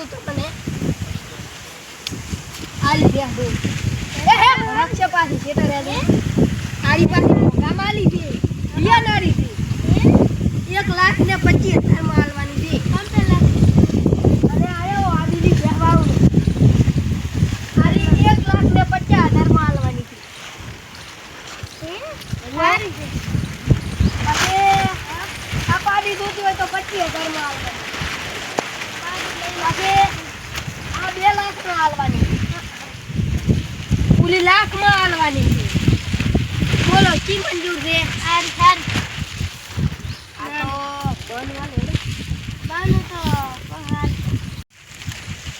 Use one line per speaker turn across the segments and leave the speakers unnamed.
દઉં તમને આલી દે દો રક્ષા પાછી સેટા રે આરી પાછી ગામ આલી દે પિયા નારી દે 1,25,000 માં આલવાની દે અને આયો આદિની બેહવાવ આરી 1,50,000 માં આલવાની દે વારી દે પછી આ પાડી દોતી હોય તો 25,000 માં આલવાની પછી આ 2 લાખ માં આલવાની પૂરી લાખ માં આલવાની છે બોલો કી મંજૂર છે આ તો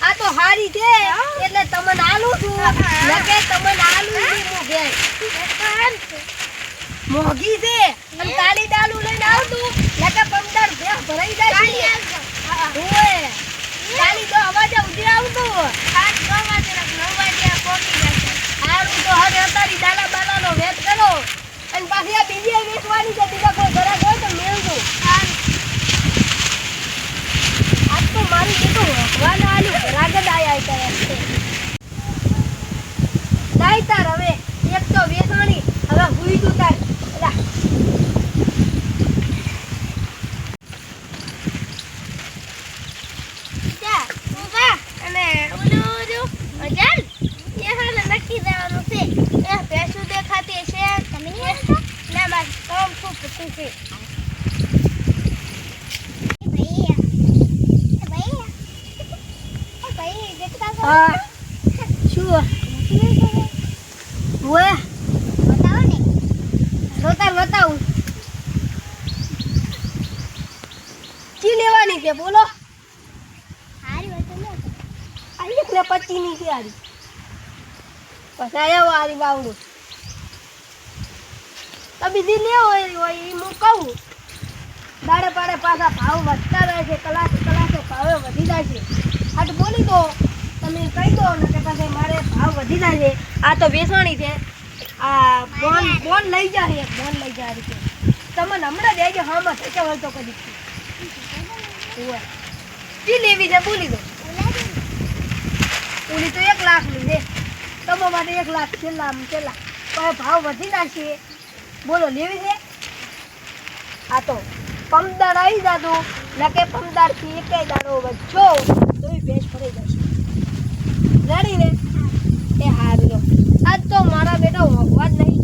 આ તો હારી છે એટલે તમને આલું છું લગે તમને આલું છે મોગે મોગી છે અને કાળી દાલુ લઈને આવતું લગે 15 ભે ભરાઈ જાય ઓય કાળી તો અવાજ ઉડી આવતું 8 વાગે 9 વાગે પહોંચી જશે હારું તો હવે અતારી દાલા બાલાનો વેત કરો અને પાછી આ બીજી વેચવાની છે બીજા કોઈ ઘરાક હોય તો મેળજો આજ તો મારી બેટો ભગવાન આલ્યું રાગડ આયા કરે છે દાઈ તાર હવે એક તો વેચવાની હવે હુઈ તું તાર એલા જા ઉભા અને ઓલું ચાલ યહાને નક્કી દેવાનું છે એ ભેંસું દેખાતી છે તમે ના બસ કામ ખૂબ પૂછું છે હા શું ઓએ બતાવો ને રોતા બતાવું કી લેવાની છે બોલો હારી વાત ને આલી ને 25 ની છે હારી પછી આયા હારી બાવડું તબી દી લે હોય ઈ હું કહું દાડે પાડે પાછા ભાવ વધતા રહે છે કલાકે ભાવ વધી જાય છે આ તો બોલી દો તમે કહી દો ને કે પછી મારે ભાવ વધી જાય છે આ તો વેચવાની છે આ બોન લઈ જાય છે તમને હમણાં દેજો હા માં થશે વળતો કરી કી લેવી છે બોલી દો ઓલી તો 1 લાખ ની છે તમે માટે 1 લાખ છેલ્લા પછી ભાવ વધી જાય છે બોલો લેવી છે આ તો પમદાર આવી જાતું નકે પમદાર થી એકેય દાડો વચ્ચો તોય ભેંસ ફરી જશે રેડી ને એ હારું આજ તો મારા બેટા ભગવાન નહીં